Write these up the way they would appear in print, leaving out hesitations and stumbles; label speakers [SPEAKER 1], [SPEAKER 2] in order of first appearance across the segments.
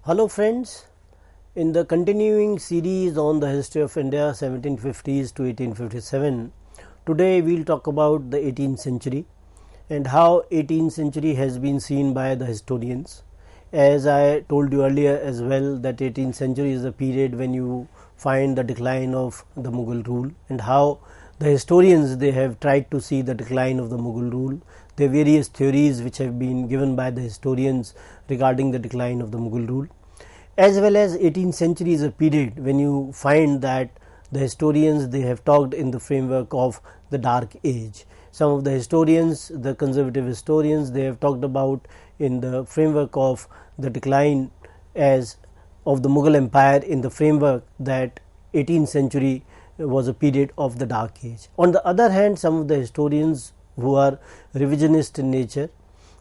[SPEAKER 1] Hello friends, in the continuing series on the history of India 1750s to 1857, today we will talk about the 18th century and how 18th century has been seen by the historians. As I told you earlier as well, that 18th century is the period when you find the decline of the Mughal rule, and how the historians, they have tried to see the decline of the Mughal rule. There are various theories which have been given by the historians regarding the decline of the Mughal rule. As well as 18th century is a period when you find that the historians, they have talked in the framework of the dark age. Some of the historians, the conservative historians, they have talked about in the framework of the decline as of the Mughal empire, in the framework that 18th century was a period of the dark age. On the other hand, some of the historians who are revisionist in nature,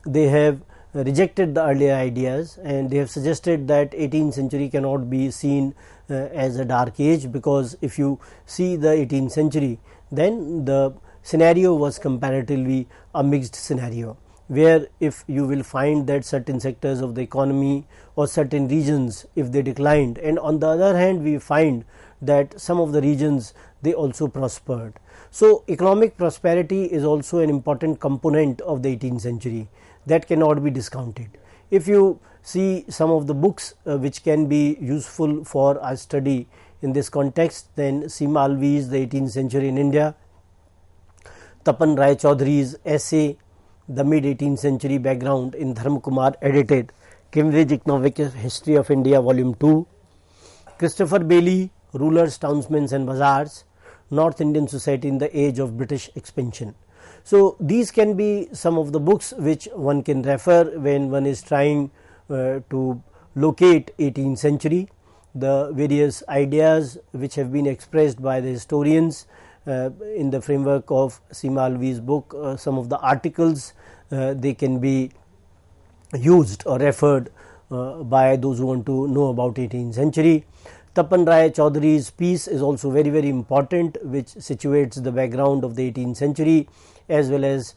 [SPEAKER 1] they have rejected the earlier ideas, and they have suggested that 18th century cannot be seen as a dark age, because if you see the 18th century, then the scenario was comparatively a mixed scenario, where if you will find that certain sectors of the economy or certain regions, if they declined, and on the other hand we find that some of the regions, they also prospered. So economic prosperity is also an important component of the 18th century that cannot be discounted. If you see some of the books which can be useful for our study in this context, then Seema Alvi's The 18th Century in India, Tapan Rai Chaudhary's essay The Mid 18th Century Background in Dharmakumar edited Cambridge Economic History of India Volume 2, Christopher Bailey, Rulers, Townsmen and Bazaars, North Indian Society in the Age of British Expansion. So these can be some of the books which one can refer when one is trying to locate 18th century, the various ideas which have been expressed by the historians in the framework of Seema Alvi's book. Some of the articles they can be used or referred by those who want to know about 18th century. Tapan Rai Chaudhary's piece is also very important, which situates the background of the 18th century, as well as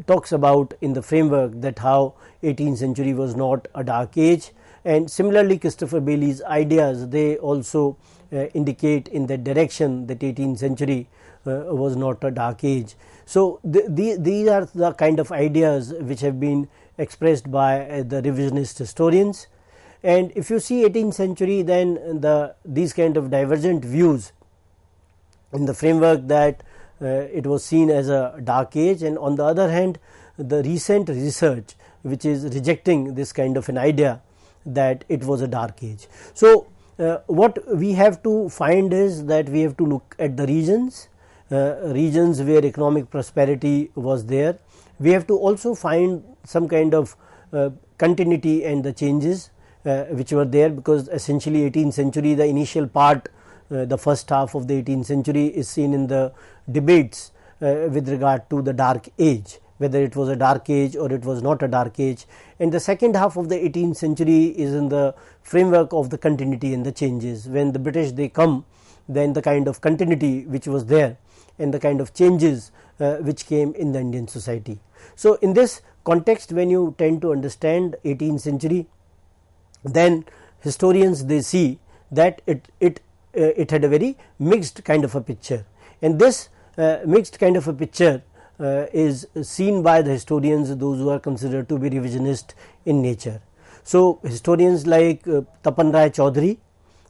[SPEAKER 1] talks about in the framework that how 18th century was not a dark age. And similarly, Christopher Bailey's ideas, they also indicate in that direction that 18th century was not a dark age. So these are the kind of ideas which have been expressed by the revisionist historians. And if you see 18th century, then these kind of divergent views in the framework that it was seen as a dark age, and on the other hand the recent research which is rejecting this kind of an idea that it was a dark age. So what we have to find is that we have to look at the regions where economic prosperity was there. We have to also find some kind of continuity and the changes which were there, because essentially 18th century, the initial part, the first half of the 18th century is seen in the debates with regard to the dark age, whether it was a dark age or it was not a dark age, and the second half of the 18th century is in the framework of the continuity and the changes. When the British, they come, then the kind of continuity which was there and the kind of changes which came in the Indian society. So in this context, when you tend to understand 18th century, then historians, they see that it had a very mixed kind of a picture, and this mixed kind of a picture is seen by the historians, those who are considered to be revisionist in nature. So historians like Tapan Rai Chaudhary,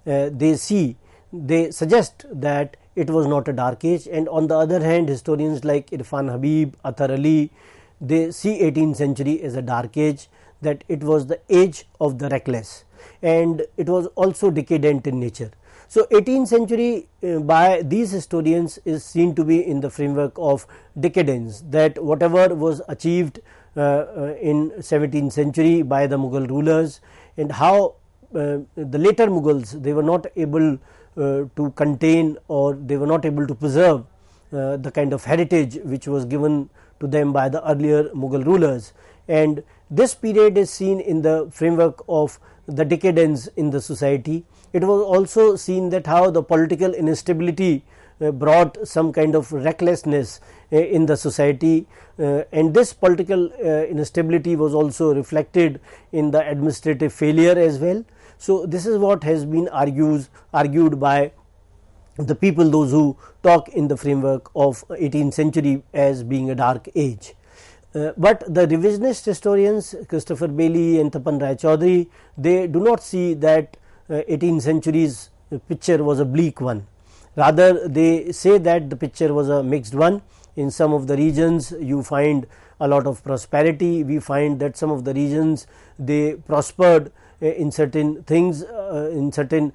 [SPEAKER 1] they suggest that it was not a dark age, and on the other hand historians like Irfan Habib, Athar Ali, they see 18th century as a dark age, that it was the age of the reckless, and it was also decadent in nature. So 18th century by these historians is seen to be in the framework of decadence, that whatever was achieved in 17th century by the Mughal rulers, and how the later Mughals, they were not able to contain, or they were not able to preserve the kind of heritage which was given to them by the earlier Mughal rulers. And this period is seen in the framework of the decadence in the society. It was also seen that how the political instability brought some kind of recklessness in the society, and this political instability was also reflected in the administrative failure as well. So, this is what has been argued by the people, those who talk in the framework of 18th century as being a dark age. But the revisionist historians Christopher Bailey and Tapan Rai Chaudhary, they do not see that 18th century's picture was a bleak one. Rather, they say that the picture was a mixed one. In some of the regions you find a lot of prosperity. We find that some of the regions, they prospered in certain things, in certain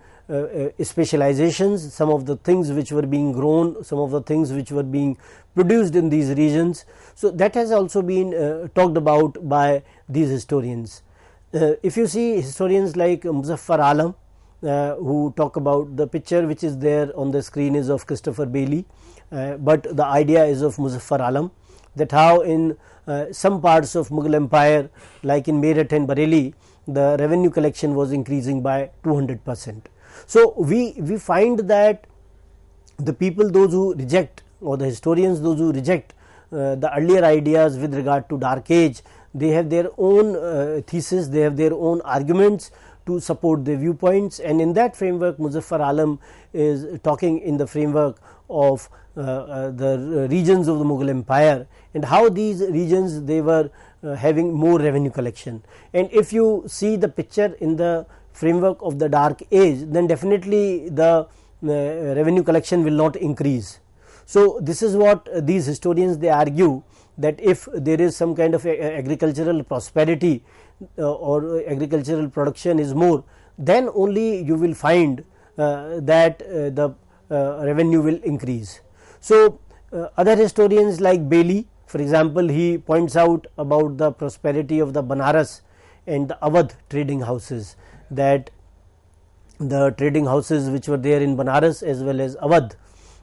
[SPEAKER 1] specializations, some of the things which were being grown, some of the things which were being produced in these regions. So, that has also been talked about by these historians. If you see historians like Muzaffar Alam, who talk about, the picture which is there on the screen is of Christopher Bailey, but the idea is of Muzaffar Alam, that how in some parts of Mughal Empire like in Meerut and Bareilly, the revenue collection was increasing by 200%. So, we find that the people, those who reject, or the historians, those who reject the earlier ideas with regard to dark age, they have their own thesis, they have their own arguments to support their viewpoints, and in that framework Muzaffar Alam is talking in the framework of the regions of the Mughal Empire and how these regions, they were having more revenue collection. And if you see the picture in the framework of the dark age, then definitely the revenue collection will not increase. So, this is what these historians, they argue, that if there is some kind of agricultural prosperity or agricultural production is more, then only you will find that the revenue will increase. So, other historians like Bailey, for example, he points out about the prosperity of the Banaras and the Awadh trading houses, that the trading houses which were there in Banaras as well as Awadh,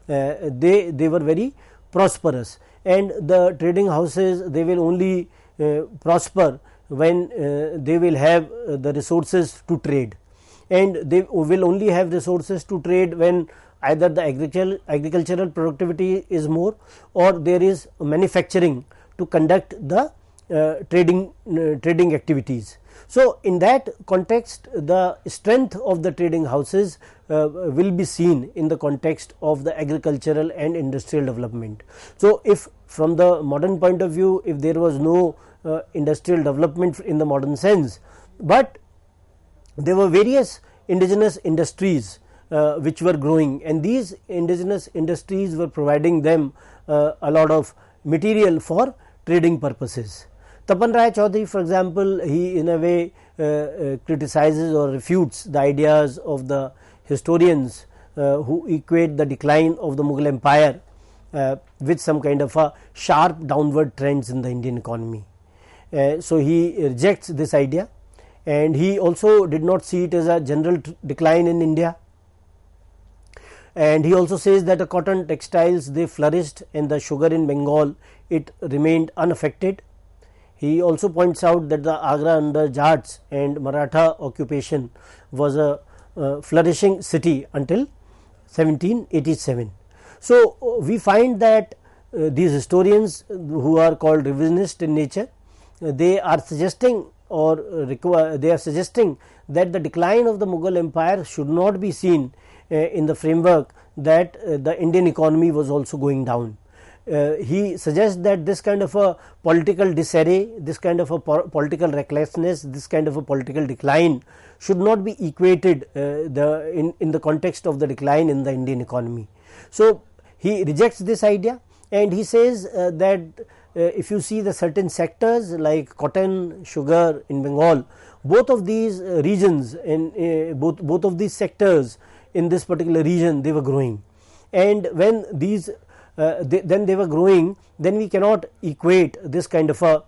[SPEAKER 1] they were very prosperous, and the trading houses, they will only prosper when they will have the resources to trade, and they will only have resources to trade when either the agricultural productivity is more, or there is manufacturing to conduct the trading activities. So, in that context, the strength of the trading houses will be seen in the context of the agricultural and industrial development. So, if from the modern point of view, if there was no industrial development in the modern sense, but there were various indigenous industries which were growing, and these indigenous industries were providing them a lot of material for trading purposes. Tapan Rai Chaudhary, for example, he in a way criticizes or refutes the ideas of the historians who equate the decline of the Mughal Empire with some kind of a sharp downward trends in the Indian economy. So, he rejects this idea, and he also did not see it as a general decline in India, and he also says that the cotton, textiles, they flourished, and the sugar in Bengal, it remained unaffected. He also points out that the Agra under Jats and Maratha occupation was a flourishing city until 1787. So, we find that these historians who are called revisionist in nature, they are suggesting or they are suggesting that the decline of the Mughal Empire should not be seen in the framework that the Indian economy was also going down. He suggests that this kind of a political disarray, this kind of a political recklessness, this kind of a political decline should not be equated in the context of the decline in the Indian economy. So, he rejects this idea, and he says that if you see the certain sectors like cotton, sugar in Bengal, both of these regions in both of these sectors in this particular region, they were growing, and when these then they were growing, then we cannot equate this kind of a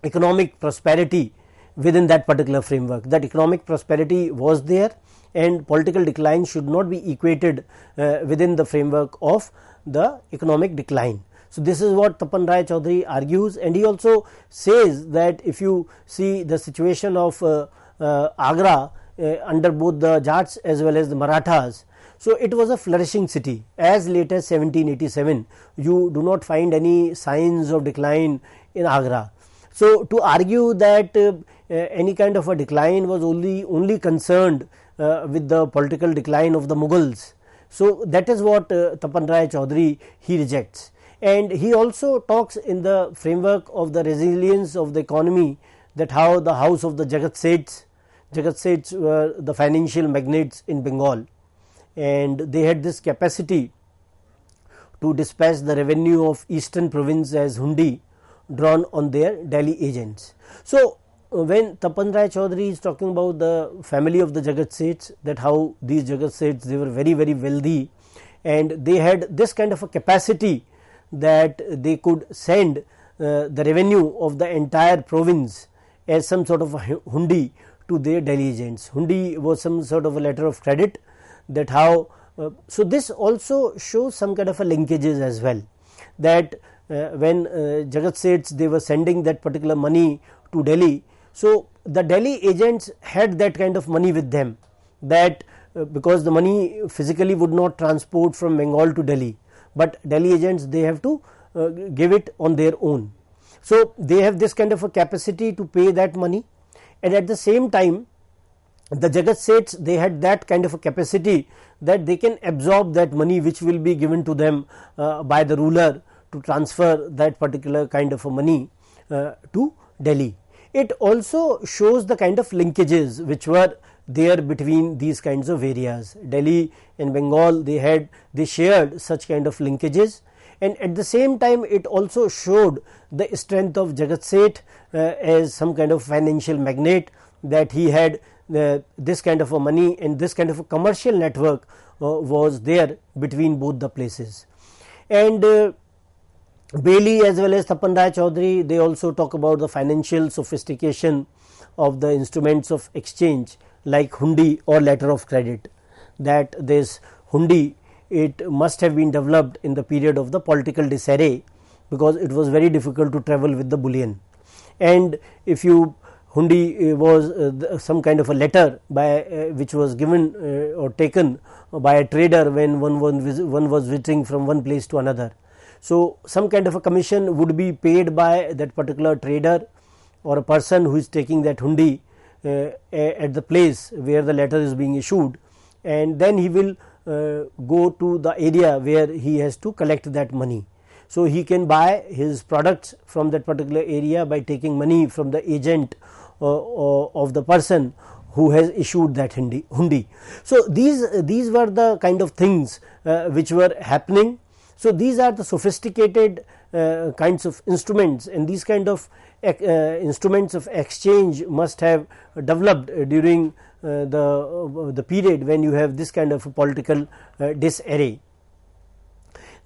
[SPEAKER 1] economic prosperity within that particular framework. That economic prosperity was there, and political decline should not be equated within the framework of the economic decline. So, this is what Tapan Rai Chaudhary argues, and he also says that if you see the situation of Agra under both the Jats as well as the Marathas, so it was a flourishing city as late as 1787. You do not find any signs of decline in Agra. So, to argue that any kind of a decline was only concerned with the political decline of the Mughals. So that is what Tapan Rai Chaudhary he rejects, and he also talks in the framework of the resilience of the economy, that how the house of the Jagat Seths were the financial magnates in Bengal, and they had this capacity to dispatch the revenue of eastern province as hundi drawn on their Delhi agents. So when Tapan Rai Chaudhary is talking about the family of the Jagat Seths, that how these Jagat Seths, they were very wealthy, and they had this kind of a capacity that they could send the revenue of the entire province as some sort of a hundi to their Delhi agents. Hundi was some sort of a letter of credit, that how so this also shows some kind of a linkages as well, that when Jagat Seths, they were sending that particular money to Delhi. So the Delhi agents had that kind of money with them, that because the money physically would not transport from Bengal to Delhi, but Delhi agents, they have to give it on their own. So they have this kind of a capacity to pay that money, and at the same time the Jagat Seths, they had that kind of a capacity that they can absorb that money which will be given to them by the ruler to transfer that particular kind of a money to Delhi. It also shows the kind of linkages which were there between these kinds of areas. Delhi and Bengal, they shared such kind of linkages, and at the same time it also showed the strength of Jagat Seth as some kind of financial magnate, that he had this kind of a money, and this kind of a commercial network was there between both the places. And Bailey as well as Tapan Rai Chaudhary, they also talk about the financial sophistication of the instruments of exchange like hundi or letter of credit, that this hundi, it must have been developed in the period of the political disarray, because it was very difficult to travel with the bullion. And if you hundi was some kind of a letter by which was given or taken by a trader when one was visiting from one place to another. So some kind of a commission would be paid by that particular trader or a person who is taking that hundi at the place where the letter is being issued, and then he will go to the area where he has to collect that money. So he can buy his products from that particular area by taking money from the agent of the person who has issued that hundi. So these were the kind of things which were happening. So these are the sophisticated kinds of instruments, and these kind of instruments of exchange must have developed during the period when you have this kind of political disarray.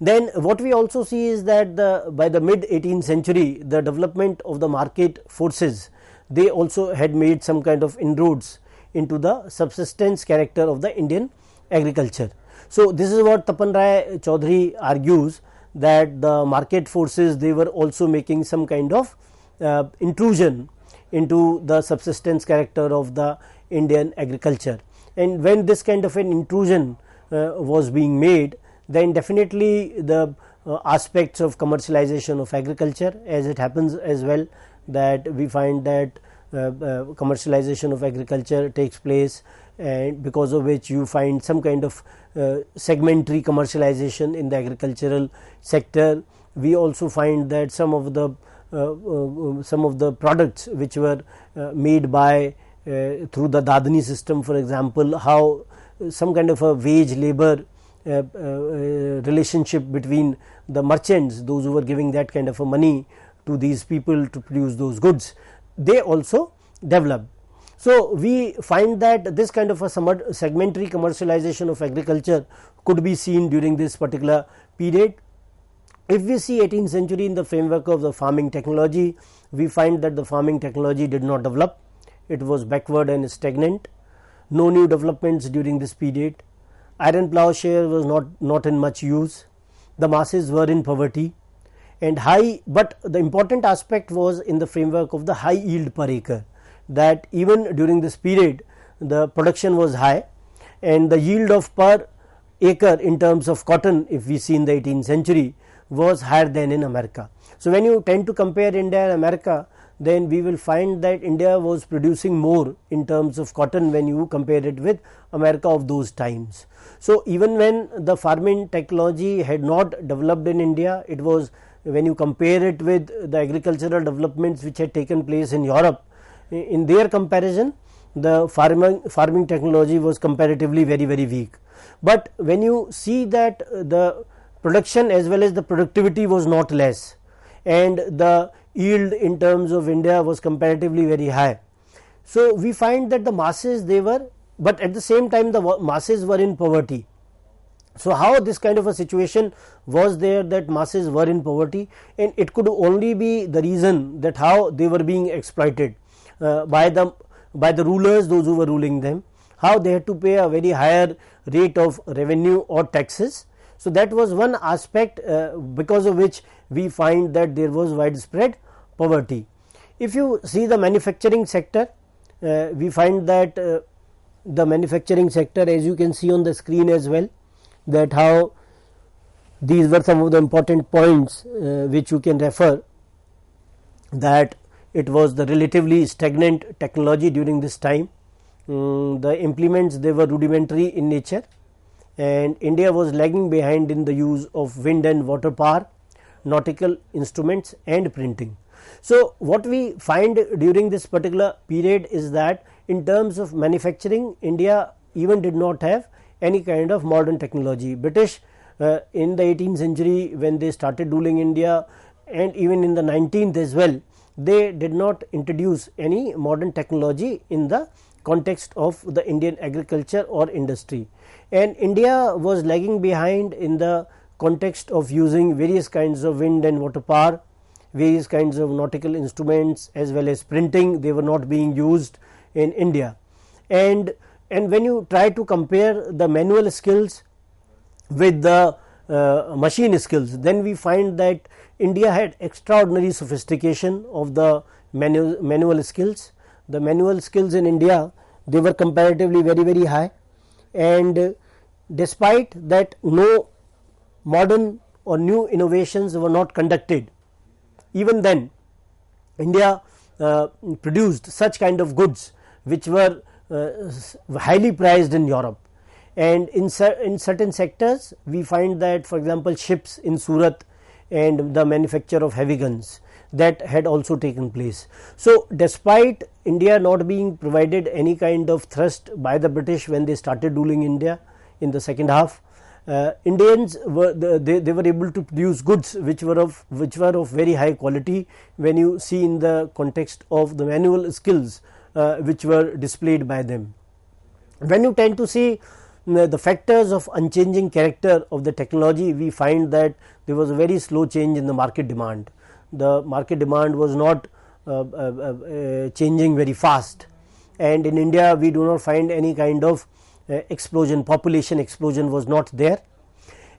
[SPEAKER 1] Then what we also see is that by the mid 18th century, the development of the market forces, they also had made some kind of inroads into the subsistence character of the Indian agriculture. So this is what Tapan Rai Chaudhary argues, that the market forces, they were also making some kind of intrusion into the subsistence character of the Indian agriculture, and when this kind of an intrusion was being made, then definitely the aspects of commercialization of agriculture, as it happens as well, that we find that commercialization of agriculture takes place, and because of which you find some kind of segmentary commercialization in the agricultural sector. We also find that some of the products which were made by through the Dadani system, for example, how some kind of a wage labor relationship between the merchants, those who were giving that kind of a money to these people to produce those goods, they also developed. So we find that this kind of a segmentary commercialization of agriculture could be seen during this particular period. If we see 18th century in the framework of the farming technology, we find that the farming technology did not develop. It was backward and stagnant. No new developments during this period. Iron plowshare was not in much use. The masses were in poverty and high, but the important aspect was in the framework of the high yield per acre, that even during this period the production was high, and the yield of per acre in terms of cotton, if we see in the 18th century, was higher than in America. So when you tend to compare India and America, then we will find that India was producing more in terms of cotton when you compare it with America of those times. So, even when the farming technology had not developed in India, it was when you compare it with the agricultural developments which had taken place in Europe, in their comparison the farming technology was comparatively very weak. But when you see that the production as well as the productivity was not less, and the yield in terms of India was comparatively very high. So, we find that the masses they were, but at the same time the masses were in poverty. So, how this kind of a situation was there that masses were in poverty, and it could only be the reason that how they were being exploited by the rulers, those who were ruling them, how they had to pay a very higher rate of revenue or taxes. So, that was one aspect because of which we find that there was widespread poverty. If you see the manufacturing sector, we find that the manufacturing sector, as you can see on the screen as well, that how these were some of the important points which you can refer, that it was the relatively stagnant technology during this time. The implements they were rudimentary in nature, and India was lagging behind in the use of wind and water power, nautical instruments and printing. So, what we find during this particular period is that in terms of manufacturing, India even did not have any kind of modern technology. British in the 18th century when they started ruling India, and even in the 19th as well, they did not introduce any modern technology in the context of the Indian agriculture or industry, and India was lagging behind in the context of using various kinds of wind and water power, various kinds of nautical instruments as well as printing. They were not being used in India, and when you try to compare the manual skills with the machine skills, then we find that India had extraordinary sophistication of the manual skills. The manual skills in India, they were comparatively very high, and despite that no modern or new innovations were not conducted, even then India produced such kind of goods which were highly prized in Europe. And in certain sectors we find that, for example, ships in Surat and the manufacture of heavy guns, that had also taken place. So, despite India not being provided any kind of thrust by the British when they started ruling India in the second half, Indians were they were able to produce goods which were of very high quality when you see in the context of the manual skills which were displayed by them. When you tend to see the factors of unchanging character of the technology, we find that there was a very slow change in the market demand. The market demand was not changing very fast, and in India we do not find any kind of explosion, population explosion was not there,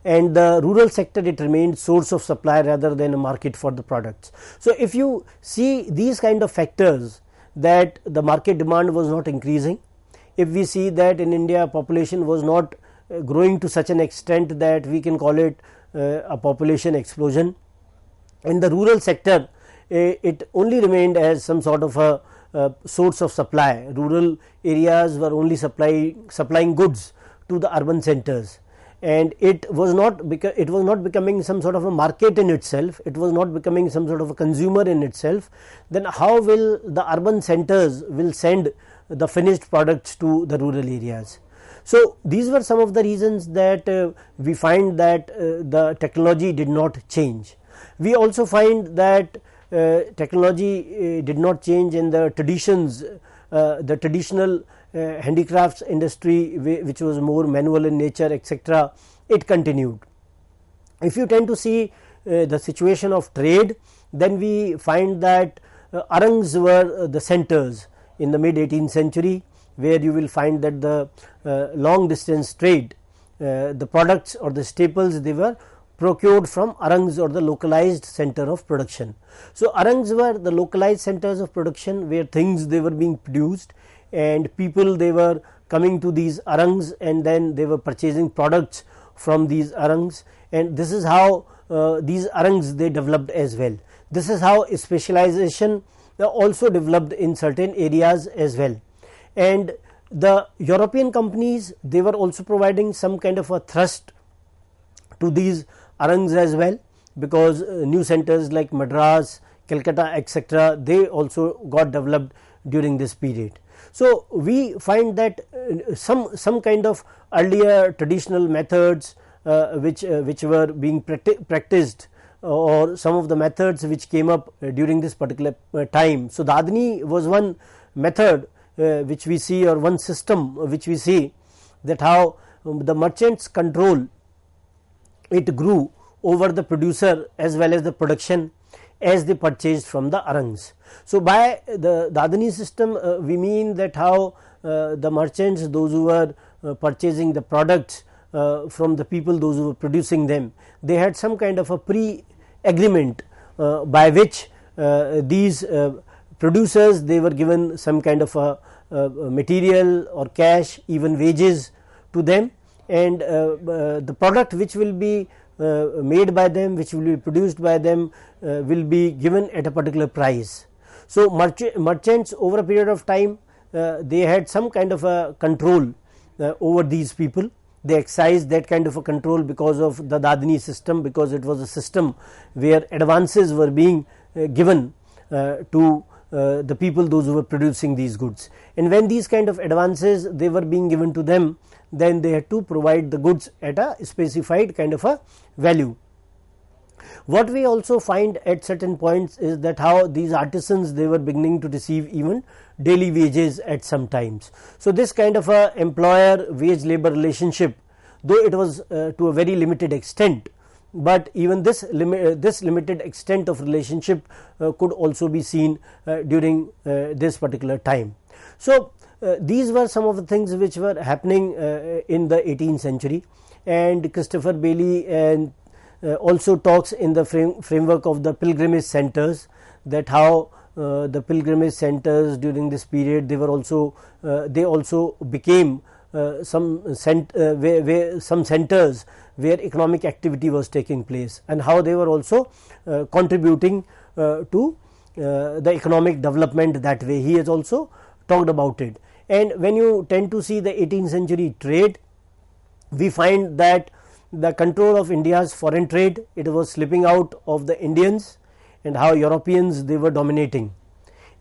[SPEAKER 1] and the rural sector, it remained source of supply rather than a market for the products. So, if you see these kind of factors, that the market demand was not increasing, if we see that in India population was not growing to such an extent that we can call it a population explosion, in the rural sector it only remained as some sort of a source of supply. Rural areas were only supplying goods to the urban centers, and it was not becoming some sort of a market in itself, it was not becoming some sort of a consumer in itself. Then how will the urban centers will send the finished products to the rural areas? So, these were some of the reasons that we find that the technology did not change. We also find that technology did not change in the traditions, the traditional handicrafts industry which was more manual in nature, etc., it continued. If you tend to see the situation of trade, then we find that arangs were the centers in the mid 18th century, where you will find that the long distance trade, the products or the staples, they were procured from arangs or the localized center of production. So, arangs were the localized centers of production where things they were being produced, and people they were coming to these arangs and then they were purchasing products from these arangs, and this is how these arangs they developed as well. This is how specialization also developed in certain areas as well. And the European companies, they were also providing some kind of a thrust to these arangs as well, because new centers like Madras, Calcutta, etc., they also got developed during this period. So we find that some kind of earlier traditional methods which were being practiced, or some of the methods which came up during this particular time. So Dadni was one method which we see, or one system which we see, that how the merchants control it grew over the producer as well as the production as they purchased from the arangs. So by the Dadani system we mean that how the merchants, those who were purchasing the products from the people, those who were producing them, they had some kind of a pre-agreement by which these producers, they were given some kind of a material or cash, even wages to them, and the product which will be made by them, which will be produced by them, will be given at a particular price. So merchants over a period of time, they had some kind of a control over these people. They exercised that kind of a control because of the Dadni system, because it was a system where advances were being given to the people, those who were producing these goods. And when these kind of advances they were being given to them, then they had to provide the goods at a specified kind of a value. What we also find at certain points is that how these artisans, they were beginning to receive even daily wages at some times. So this kind of a employer wage labor relationship, though it was to a very limited extent, but even this limited extent of relationship could also be seen during this particular time. So these were some of the things which were happening in the 18th century, and Christopher Bailey and also talks in the framework of the pilgrimage centers, that how the pilgrimage centers during this period, they were also they also became some centers where economic activity was taking place, and how they were also contributing to the economic development that way. He has also talked about it. And when you tend to see the 18th century trade, we find that the control of India's foreign trade, it was slipping out of the Indians, and how Europeans, they were dominating,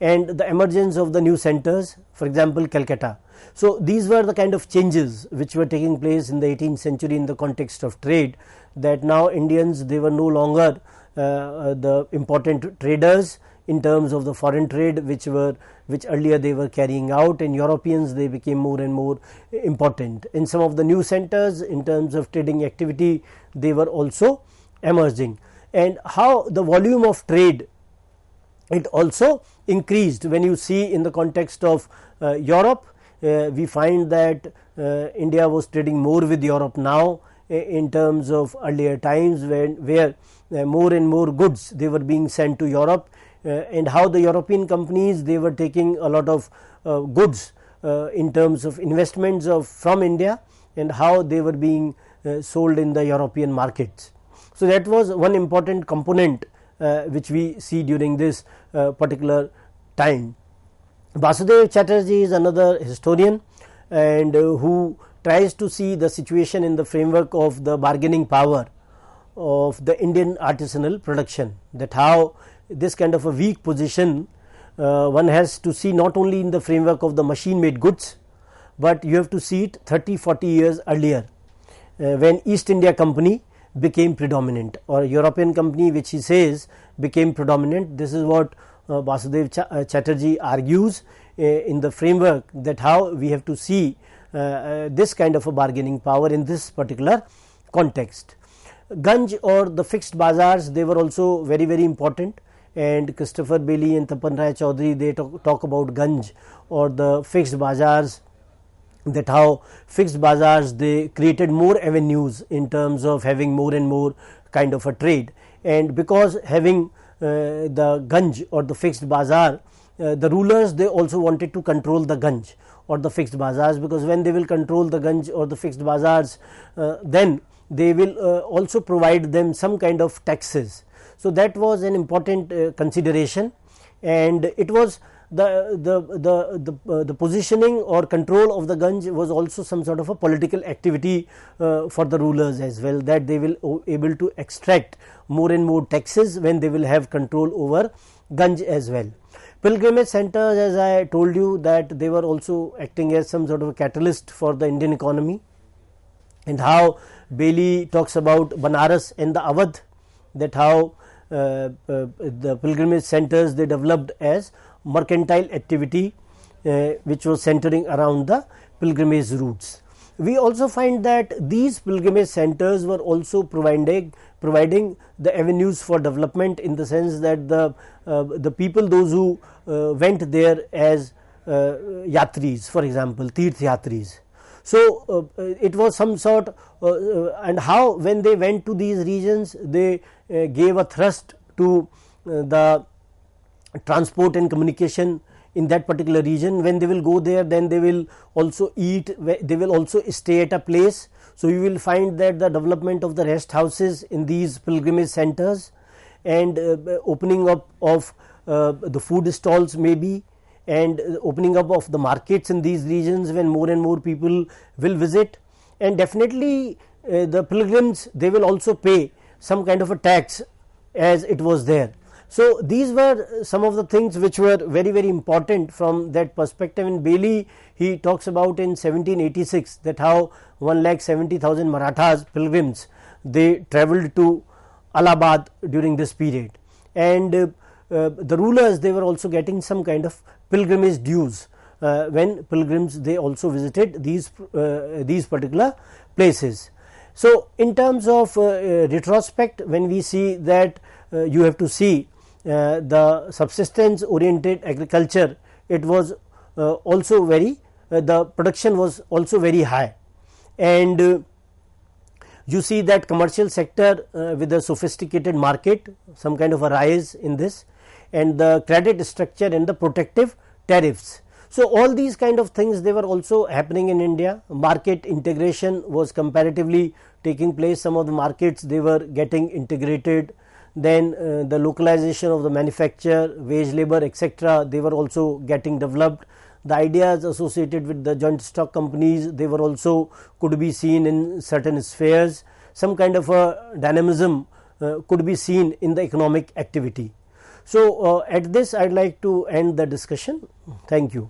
[SPEAKER 1] and the emergence of the new centers, for example Calcutta. So these were the kind of changes which were taking place in the 18th century in the context of trade, that now Indians, they were no longer the important traders in terms of the foreign trade which earlier they were carrying out, and Europeans, they became more and more important. In some of the new centers in terms of trading activity, they were also emerging, and how the volume of trade, it also increased. When you see in the context of Europe, we find that India was trading more with Europe now in terms of earlier times, where more and more goods, they were being sent to Europe, and how the European companies, they were taking a lot of goods in terms of investments from India, and how they were being sold in the European markets. So that was one important component which we see during this particular time. Vasudev Chatterjee is another historian, and who tries to see the situation in the framework of the bargaining power of the Indian artisanal production, that how this kind of a weak position one has to see not only in the framework of the machine made goods, but you have to see it 30-40 years earlier, when East India Company became predominant, or European company which he says became predominant. This is what Vasudev Chatterjee argues in the framework, that how we have to see this kind of a bargaining power in this particular context. Ganj, or the fixed bazaars, they were also very, very important, and Christopher Bailey and Tapan Rai Chaudhary, they talk about Ganj, or the fixed bazaars, that how fixed bazaars, they created more avenues in terms of having more and more kind of a trade. And because having the Ganj or the fixed bazaar, the rulers, they also wanted to control the Ganj or the fixed bazaars, because when they will control the Ganj or the fixed bazaars, then they will also provide them some kind of taxes. So that was an important consideration, and it was the positioning or control of the Ganj was also some sort of a political activity for the rulers as well, that they will able to extract more and more taxes when they will have control over Ganj as well. Pilgrimage centers, as I told you, that they were also acting as some sort of a catalyst for the Indian economy, and how Bailey talks about Banaras and the Awadh, that how the pilgrimage centers they developed as mercantile activity which was centering around the pilgrimage routes. We also find that these pilgrimage centers were also providing the avenues for development, in the sense that the people, those who went there as yatris, for example Tirth Yatris. So it was some sort and how when they went to these regions, they gave a thrust to the transport and communication in that particular region. When they will go there, then they will also eat, they will also stay at a place. So you will find that the development of the rest houses in these pilgrimage centers, and opening up of the food stalls maybe, and opening up of the markets in these regions when more and more people will visit. And definitely the pilgrims, they will also pay some kind of a tax as it was there. So these were some of the things which were very, very important from that perspective. In Bailey, he talks about in 1786 that how 1,70,000 Marathas pilgrims, they travelled to Allahabad during this period, and the rulers, they were also getting some kind of pilgrimage dues when pilgrims, they also visited these particular places. So in terms of retrospect, when we see that you have to see the subsistence oriented agriculture, it was also very the production was also very high, and you see that commercial sector with a sophisticated market, some kind of a rise in this, and the credit structure and the protective tariffs. So all these kind of things, they were also happening in India. Market integration was comparatively taking place. Some of the markets, they were getting integrated. Then the localization of the manufacture, wage labor, etc., they were also getting developed. The ideas associated with the joint stock companies, they were also could be seen in certain spheres. Some kind of a dynamism could be seen in the economic activity. So at this, I'd like to end the discussion. Thank you.